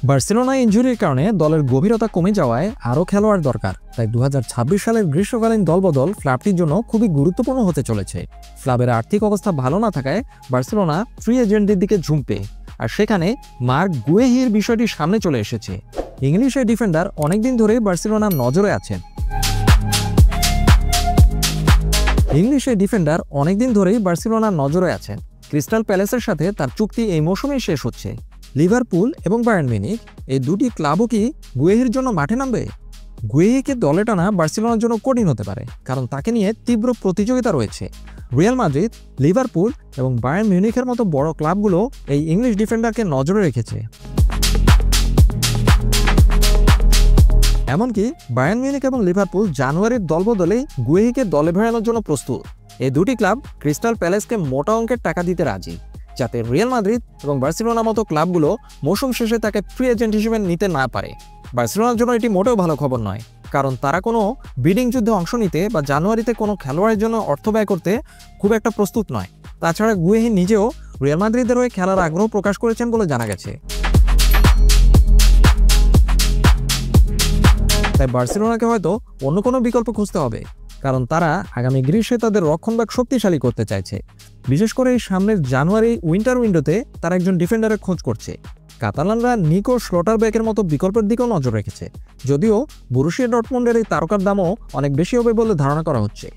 Barcelona ইনজুরির কারণে দলের গভীরতা কমে যাওয়ায় আরও খেলোয়াড় দরকার, তাই 2026 সালের গ্রীষ্মকালীন দলবদল ক্লাবটির জন্য খুবই গুরুত্বপূর্ণ হতে চলেছে। ক্লাবের আর্থিক অবস্থা ভালো না থাকায় বার্সেলোনা ফ্রি এজেন্টদের দিকে ঝুঁকবে, আর সেখানে মার্ক গুয়েহির বিষয়টি সামনে চলে এসেছে। ইংলিশ এই ডিফেন্ডার অনেকদিন ধরেই বার্সেলোনার নজরে আছেন। ক্রিস্টাল প্যালেসের সাথে তার চুক্তি এই মৌসুমেই শেষ হচ্ছে। লিভারপুল এবং বায়ার্ন মিউনিখ এই দুটি ক্লাবও কি গুয়েহির জন্য মাঠে নামবে? গুয়েহিকে দলে টানা বার্সেলোনার জন্য কঠিন হতে পারে, কারণ তাকে নিয়ে তীব্র প্রতিযোগিতা রয়েছে। রিয়াল মাদ্রিদ, লিভারপুল এবং বায়ার্ন মিউনিখের মতো বড় ক্লাবগুলো এই ইংলিশ ডিফেন্ডারকে নজরে রেখেছে। এমনকি বায়ার্ন মিউনিখ এবং লিভারপুল জানুয়ারির দলবদলেই গুয়েহিকে দলে ভেড়ানোর জন্য প্রস্তুত। এই দুটি ক্লাব ক্রিস্টাল প্যালেসকে মোটা অঙ্কের টাকা দিতে রাজি, যাতে রিয়াল মাদ্রিদ এবং বার্সেলোনার মতো ক্লাবগুলো মৌসুম শেষে তাকে ফ্রি এজেন্ট হিসেবে নিতে না পারে। বার্সেলোনার জন্য এটি মোটেও ভালো খবর নয়, কারণ তারা কোনো বিডিং যুদ্ধে অংশ নিতে বা জানুয়ারিতে কোনো খেলোয়াড়ের জন্য অর্থ ব্যয় করতে খুব একটা প্রস্তুত নয়। তাছাড়া গুয়েহি নিজেও রিয়াল মাদ্রিদের হয়ে খেলার আগ্রহ প্রকাশ করেছেন বলে জানা গেছে। তাই বার্সেলোনাকে হয়তো অন্য কোনো বিকল্প খুঁজতে হবে, কারণ তারা আগামী গ্রীষ্মে তাদের রক্ষণভাগ শক্তিশালী করতে চাইছে। বিশেষ করে এই সামনের জানুয়ারি উইন্টার উইন্ডোতে তারা একজন ডিফেন্ডারের খোঁজ করছে। কাতালানরা নিকো স্লটারবেকের মতো বিকল্পের দিকেও নজর রেখেছে, যদিও বরুসিয়া ডর্টমুন্ডের এই তারকার দামও অনেক বেশি হবে বলে ধারণা করা হচ্ছে।